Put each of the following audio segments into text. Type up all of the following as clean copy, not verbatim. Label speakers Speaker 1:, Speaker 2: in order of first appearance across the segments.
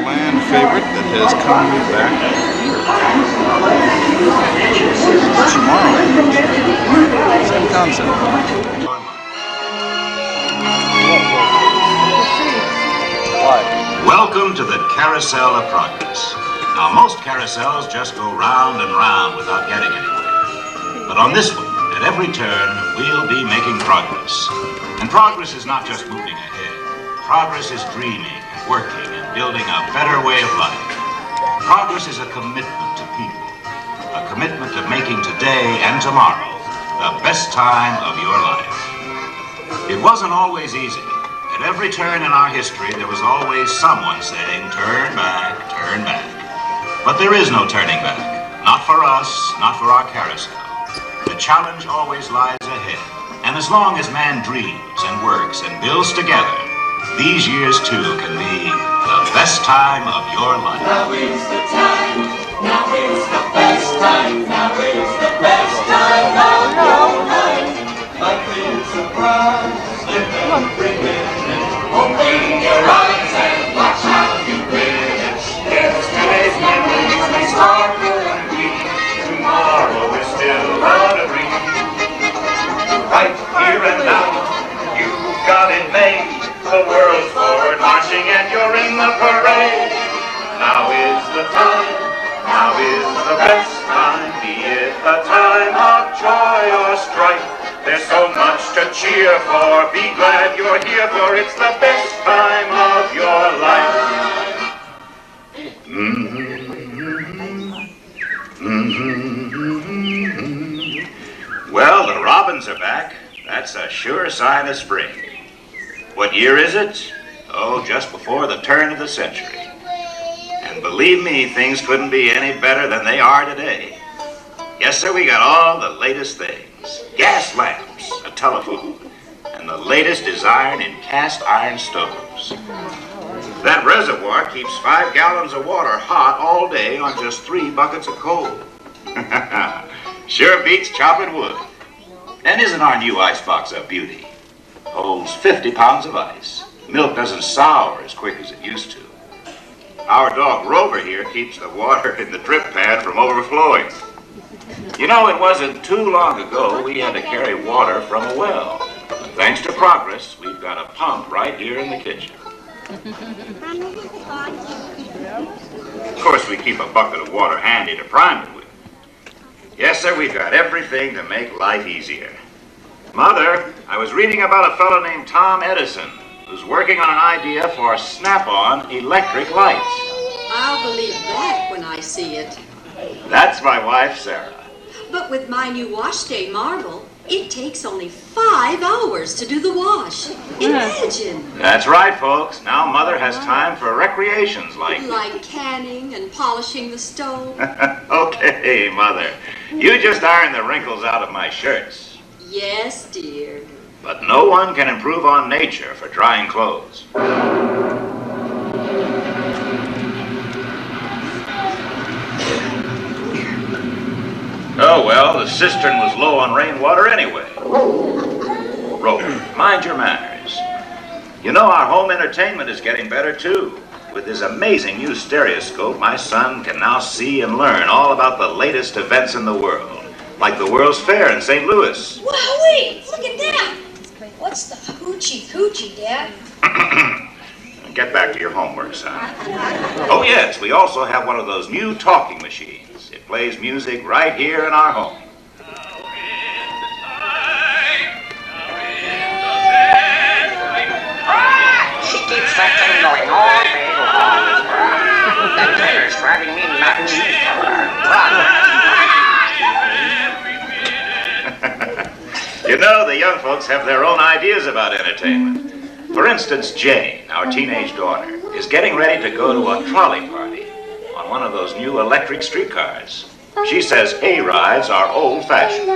Speaker 1: land favorite that has come back tomorrow. Same concept.
Speaker 2: Welcome to the Carousel of Progress. Now, most carousels just go round and round without getting anywhere. But on this one, at every turn, we'll be making progress. And progress is not just moving ahead. Progress is dreaming and working and building a better way of life. Progress is a commitment to people. A commitment to making today and tomorrow the best time of your life. It wasn't always easy. At every turn in our history, there was always someone saying, turn back, turn back. But there is no turning back. Not for us, not for our carousel. The challenge always lies ahead. And as long as man dreams and works and builds together, these years too can be the best time of your life.
Speaker 3: Now is the time, now is the best time, now is the best time of your life. Life is a prize, live every minute. Open your eyes and watch how you win. Yesterday's memories may sparkle and gleam. Tomorrow is still a dream. Right here and now, you've got it made. The world's forward marching and you're in the parade. Now is the time, now is the best time. Be it a time of joy or strife. There's so much to cheer for. Be glad you're here, for it's the best time of your life.
Speaker 2: Well, the robins are back. That's a sure sign of spring. What year is it? Oh, just before the turn of the century. And believe me, things couldn't be any better than they are today. Yes, sir, we got all the latest things. Gas lamps, a telephone, and the latest design in cast iron stoves. That reservoir keeps 5 gallons of water hot all day on just 3 buckets of coal. Sure beats chopping wood. And isn't our new icebox a beauty? Holds 50 pounds of ice. Milk doesn't sour as quick as it used to. Our dog Rover here keeps the water in the drip pan from overflowing. You know, it wasn't too long ago we had to carry water from a well. But thanks to progress, we've got a pump right here in the kitchen. Of course, we keep a bucket of water handy to prime it with. Yes, sir, we've got everything to make life easier. Mother, I was reading about a fellow named Tom Edison who's working on an idea for snap-on electric lights.
Speaker 4: I'll believe that when I see it.
Speaker 2: That's my wife, Sarah.
Speaker 4: But with my new wash day marble, it takes only 5 hours to do the wash. Imagine.
Speaker 2: That's right, folks. Now Mother has time for recreations like
Speaker 4: canning and polishing the stove.
Speaker 2: Okay, Mother. You just iron the wrinkles out of my shirts.
Speaker 4: Yes, dear.
Speaker 2: But no one can improve on nature for drying clothes. Oh, well, the cistern was low on rainwater anyway. Rover, mind your manners. You know, our home entertainment is getting better, too. With his amazing new stereoscope, my son can now see and learn all about the latest events in the world, like the World's Fair in St. Louis.
Speaker 5: Wowee! Look at that! What's the hoochie-coochie, Dad?
Speaker 2: Get back to your homework, son. Oh, yes, we also have one of those new talking machines. It plays music right here in our home.
Speaker 6: She keeps that thing going all day long. That trailer's driving me nuts.
Speaker 2: You know, the young folks have their own ideas about entertainment. For instance, Jane, our teenage daughter, is getting ready to go to a trolley party on one of those new electric streetcars. She says hay-rides are old-fashioned.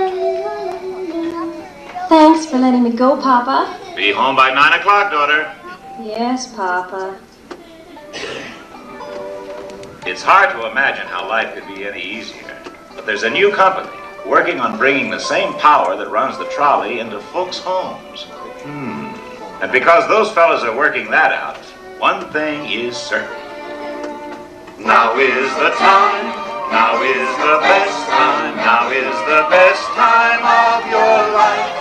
Speaker 7: Thanks for letting me go, Papa.
Speaker 2: Be home by 9 o'clock, daughter.
Speaker 7: Yes, Papa.
Speaker 2: It's hard to imagine how life could be any easier, but there's a new company working on bringing the same power that runs the trolley into folks' homes. And because those fellas are working that out, one thing is certain. Now is the time, now is the best time, now is the best time of your life.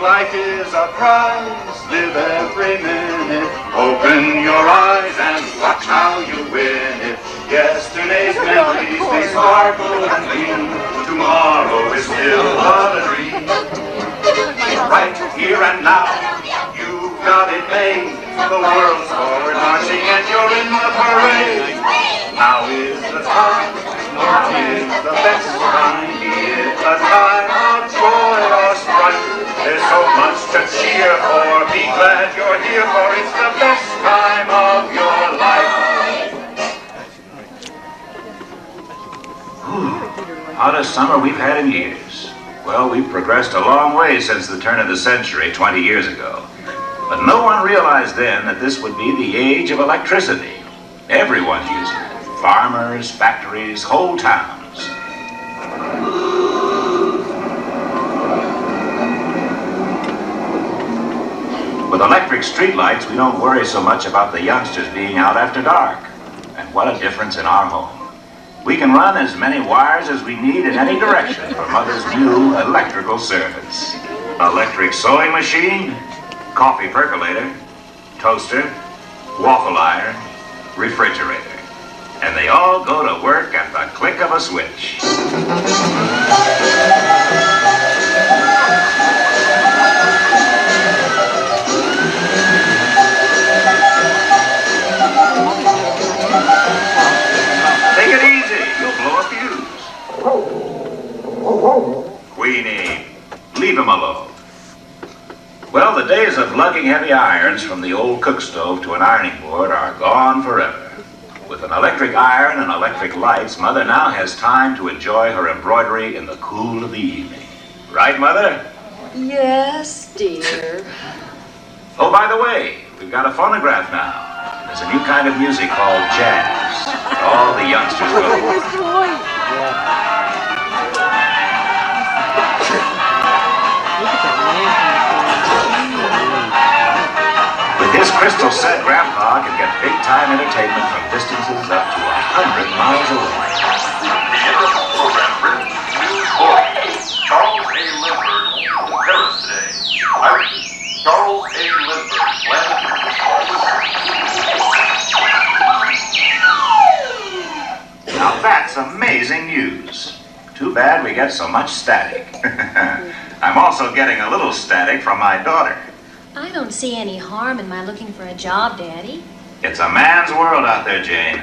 Speaker 2: Life is a prize, live every minute. Open your eyes and watch how you win it. Yesterday's memories, they sparkle and gleam. Tomorrow is still but a dream. Right here and now, you've got it made. The world's forward marching and you're in the parade. Now is the time, now is the best time. Be it a time of joy or strife. There's so much to cheer for. Be glad you're here, for it's the best time of your life. Hottest summer we've had in years. Well, we've progressed a long way since the turn of the century 20 years ago. But no one realized then that this would be the age of electricity. Everyone's using it. Farmers, factories, whole towns. With electric streetlights, we don't worry so much about the youngsters being out after dark. And what a difference in our home. We can run as many wires as we need in any direction for Mother's new electrical service. Electric sewing machine, coffee percolator, toaster, waffle iron, refrigerator. And they all go to work at the click of a switch. Take it easy, you'll blow a fuse. Queenie, leave him alone. Well, the days of lugging heavy irons from the old cook stove to an ironing board are gone forever. With an electric iron and electric lights, Mother now has time to enjoy her embroidery in the cool of the evening. Right, Mother?
Speaker 4: Yes, dear.
Speaker 2: Oh, by the way, we've got a phonograph now. There's a new kind of music called jazz. All the youngsters go for. With his crystal set, Grandpa can get big-time entertainment from distances up to 100 miles away.
Speaker 8: Program written News Voice. Charles A. Lindbergh in Paris today. I repeat, Charles A. Lindbergh landed in
Speaker 2: Now that's amazing news. Too bad we get so much static. I'm also getting a little static from my daughter.
Speaker 7: I don't see any harm in my looking for a job, Daddy.
Speaker 2: It's a man's world out there, Jane.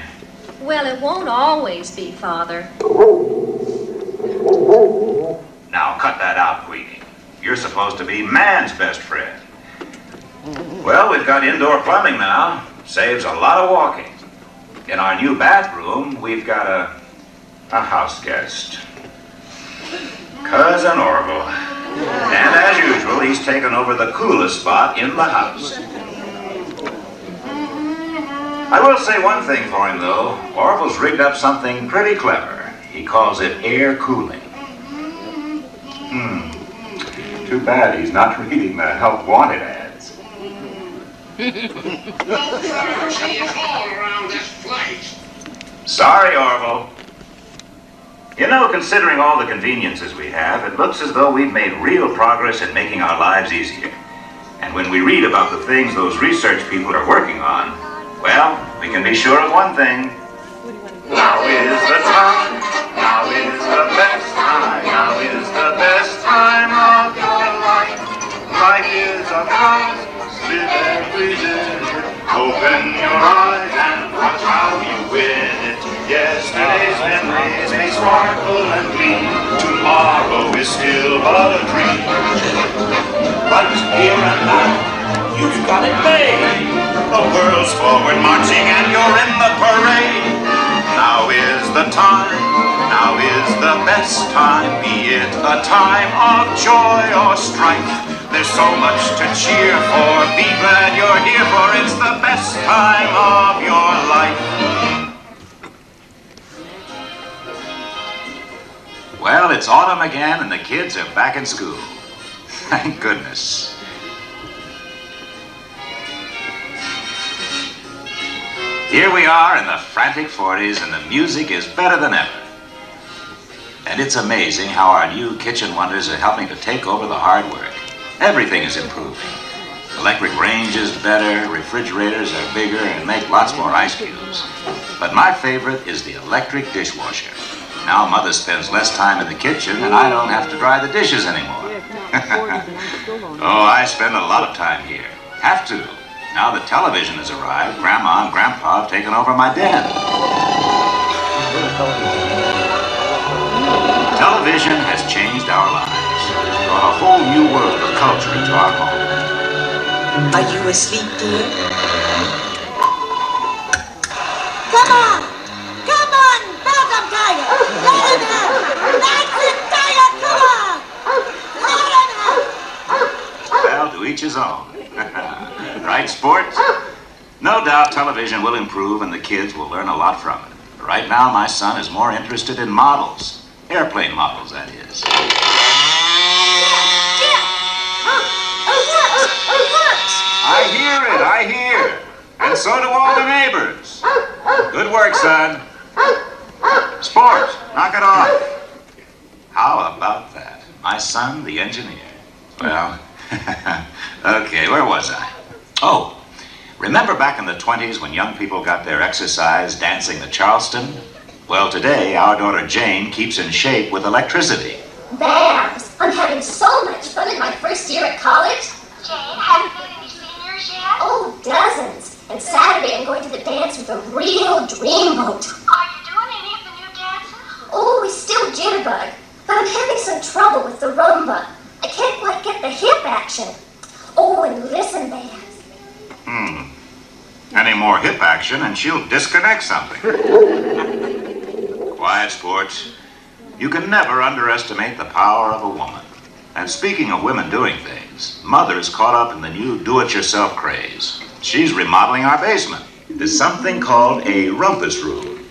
Speaker 7: Well, it won't always be, Father.
Speaker 2: Now cut that out, Queenie. You're supposed to be man's best friend. Well, we've got indoor plumbing now. Saves a lot of walking. In our new bathroom, we've got a house guest. Cousin Orville. And as usual, he's taken over the coolest spot in the house. I will say one thing for him, though. Orville's rigged up something pretty clever. He calls it air cooling. Too bad he's not reading the help wanted ads.
Speaker 6: all around this place.
Speaker 2: Sorry, Orville. You know, considering all the conveniences we have, it looks as though we've made real progress in making our lives easier. And when we read about the things those research people are working on, well, we can be sure of one thing. Now is the time, now is the best time, now is the best time of your life. Life is a prize, live every minute. Open your eyes and watch how you win it. Yesterday's memories may sparkle and gleam. Tomorrow is still but a dream. Right here and now, you've got it made. The world's forward marching and you're in the parade. Now is the time, now is the best time. Be it a time of joy or strife. There's so much to cheer for. Be glad you're here, for it's the best time of your life. Well, it's autumn again and the kids are back in school. Thank goodness. Here we are in the frantic 40s, and the music is better than ever. And it's amazing how our new kitchen wonders are helping to take over the hard work. Everything is improving. Electric range is better, refrigerators are bigger, and make lots more ice cubes. But my favorite is the electric dishwasher. Now Mother spends less time in the kitchen, and I don't have to dry the dishes anymore. Oh, I spend a lot of time here. Have to. Now the television has arrived, Grandma and Grandpa have taken over my den. Television has changed our lives, brought a whole new world of culture into our home.
Speaker 9: Are you asleep, dear?
Speaker 5: Come on! Come on! Phantom Tiger! Let him have! That's it, Tiger! Come on! Let him have!
Speaker 2: Well, to each his own. Right, sports? No doubt television will improve and the kids will learn a lot from it. Right now, my son is more interested in models. Airplane models, that is. I hear. And so do all the neighbors. Good work, son. Sport, knock it off. How about that? My son, the engineer. Well, okay, where was I? Oh, remember back in the 20s when young people got their exercise dancing the Charleston? Well, today, our daughter Jane keeps in shape with electricity.
Speaker 10: Babs, I'm having so much fun in my first year at college.
Speaker 11: Jane, have you met any seniors yet?
Speaker 10: Oh, dozens. And Saturday I'm going to the dance with a real dreamboat.
Speaker 11: Are you doing any of the new dances?
Speaker 10: Oh, we still jitterbug, but I'm having some trouble with the rumba. I can't quite get the hip action. Oh, and listen, Babs.
Speaker 2: Any more hip action and she'll disconnect something. Quiet, sports. You can never underestimate the power of a woman. And speaking of women doing things, Mother's caught up in the new do-it-yourself craze. She's remodeling our basement. There's something called a rumpus room.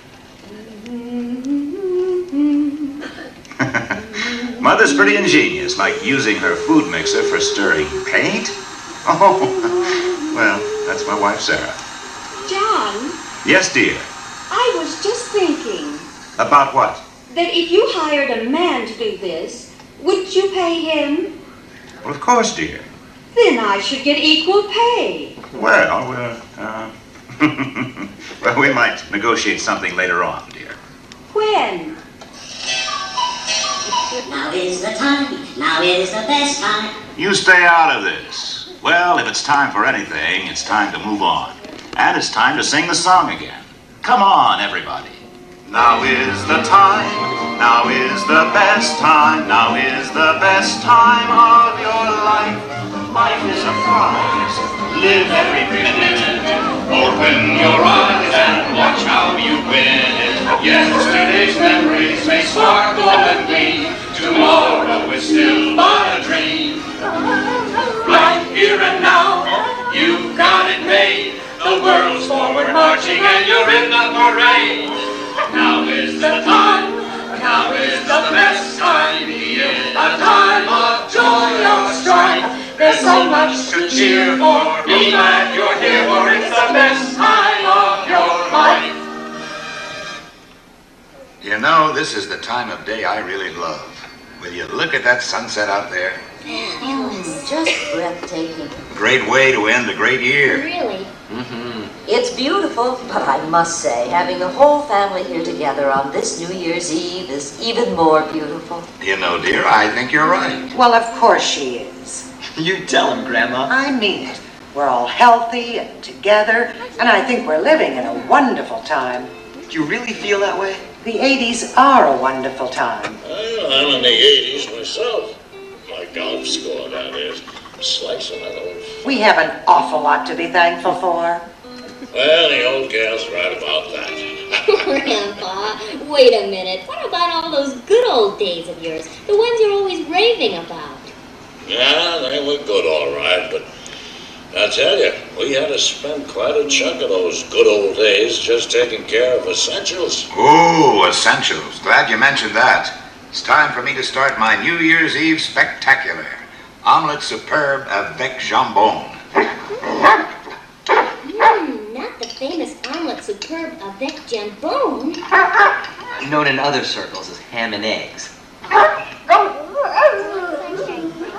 Speaker 2: Mother's pretty ingenious, like using her food mixer for stirring paint. Oh, well, that's my wife, Sarah.
Speaker 4: John,
Speaker 2: Yes, dear.
Speaker 4: I was just thinking
Speaker 2: About what?
Speaker 4: that if you hired a man to do this, wouldn't you pay him?
Speaker 2: Well, of course, dear.
Speaker 4: Then I should get equal pay.
Speaker 2: Well, well, we might negotiate something later on, dear.
Speaker 4: When?
Speaker 12: Now is the time, now is the best time.
Speaker 2: You stay out of this. Well, if it's time for anything, it's time to move on. And it's time to sing the song again. Come on, everybody. Now is the time, now is the best time, now is the best time of your life. Life is a prize, live every minute.
Speaker 3: Open your eyes and watch how you win it. Yesterday's memories may sparkle and gleam. Tomorrow is still but a dream. Right here and now, you've got it made. The world's forward marching and you're in the parade. Now is the time, now is the best time. A time of joy or strife. There's so much to cheer for. Be glad you're here, for it's the best time of your life.
Speaker 13: You know, this is the time of day I really love. Will you look at that sunset out there?
Speaker 14: Just breathtaking.
Speaker 13: Great way to end a great year.
Speaker 14: Really? It's beautiful, but I must say, having the whole family here together on this New Year's Eve is even more beautiful.
Speaker 13: You know, dear, I think you're right.
Speaker 9: Well, of course she is.
Speaker 15: You tell him, Grandma.
Speaker 9: I mean it. We're all healthy and together, and I think we're living in a wonderful time.
Speaker 15: Do you really feel that way?
Speaker 9: The 80s are a wonderful time.
Speaker 16: Well, I'm in the 80s myself. My golf score, that is. Slicing of those.
Speaker 9: We have an awful lot to be thankful for.
Speaker 16: Well, the old gal's right about that.
Speaker 7: Grandpa, wait a minute. What about all those good old days of yours? The ones you're always raving about?
Speaker 16: Yeah, they were good, all right, but I tell you, we had to spend quite a chunk of those good old days just taking care of essentials.
Speaker 13: Ooh, essentials. Glad you mentioned that. It's time for me to start my New Year's Eve spectacular. Omelette superbe avec jambon.
Speaker 7: Not the famous omelette superbe superb avec jambon.
Speaker 15: Known in other circles as ham and eggs.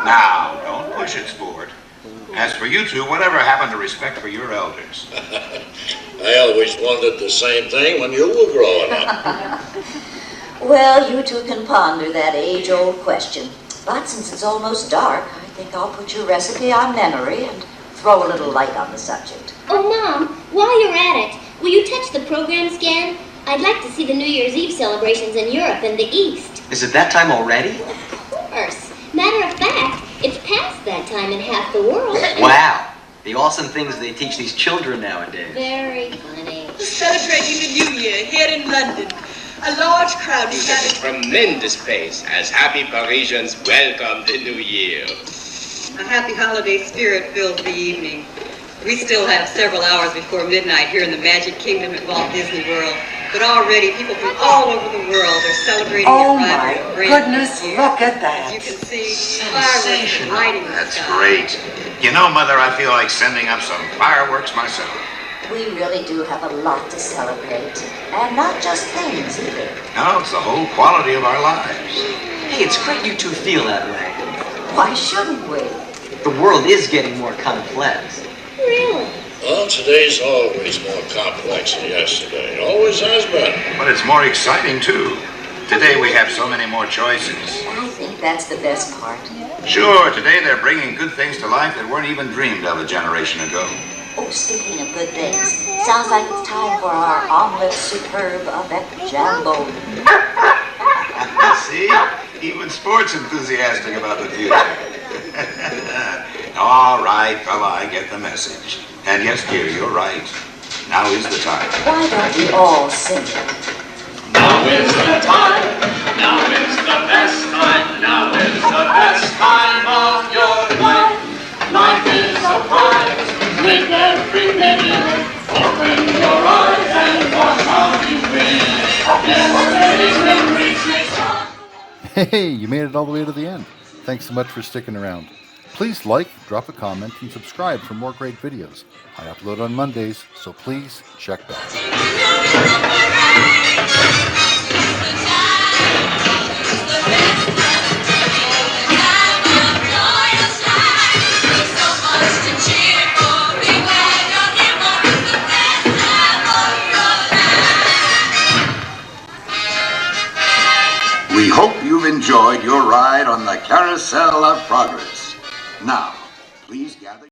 Speaker 13: Now, don't push it, sport. As for you two, whatever happened to respect for your elders?
Speaker 16: I always wondered the same thing when you were growing up.
Speaker 14: Well, you two can ponder that age-old question. But since it's almost dark, I think I'll put your recipe on memory and throw a little light on the subject.
Speaker 7: Oh, Mom, while you're at it, will you touch the program scan? I'd like to see the New Year's Eve celebrations in Europe and the East.
Speaker 15: Is it that time already?
Speaker 7: Of course. Matter of fact, it's past that time in half the world.
Speaker 15: Wow. The awesome things they teach these children nowadays.
Speaker 7: Very funny.
Speaker 17: Celebrating the New Year here in London. A large crowd is
Speaker 18: At a tremendous pace as happy Parisians welcome the New Year.
Speaker 19: A happy holiday spirit fills the evening. We still have several hours before midnight here in the Magic Kingdom at Walt Disney World. But already people from all over the world are celebrating
Speaker 9: Oh
Speaker 19: the
Speaker 9: my
Speaker 19: arrival of great
Speaker 9: goodness,
Speaker 19: New Year.
Speaker 9: look at that.
Speaker 19: As you can see, fireworks are lighting the
Speaker 13: That's
Speaker 19: sky.
Speaker 13: great. You know, Mother, I feel like sending up some fireworks myself.
Speaker 14: We really do have a lot to celebrate. And not just things either.
Speaker 13: No, it's the whole quality of our lives.
Speaker 15: Hey, it's great you two feel that way.
Speaker 14: Why shouldn't we?
Speaker 15: The world is getting more complex.
Speaker 7: Really?
Speaker 16: Well, today's always more complex than yesterday. Always has been.
Speaker 13: But it's more exciting, too. Today we have so many more choices.
Speaker 14: I think that's the best part.
Speaker 13: Sure, today they're bringing good things to life that weren't even dreamed of a generation ago.
Speaker 14: Oh, speaking of good things, sounds like it's time for our omelette superb avec jambon.
Speaker 13: See? Even sport's enthusiastic about the future. All right, fella, I get the message. And yes, dear, you're right. Now is the time.
Speaker 14: Why don't we all sing it?
Speaker 3: Now is the time. Now is the best time. Now is the best time of your life. Life is a prize. Make every minute. Open your eyes and watch how you win. Yesterday's memories may start.
Speaker 20: Hey, you made it all the way to the end. Thanks so much for sticking around. Please like, drop a comment, and subscribe for more great videos. I upload on Mondays, so please check back.
Speaker 13: We hope you've enjoyed your ride on the Carousel of Progress. Now,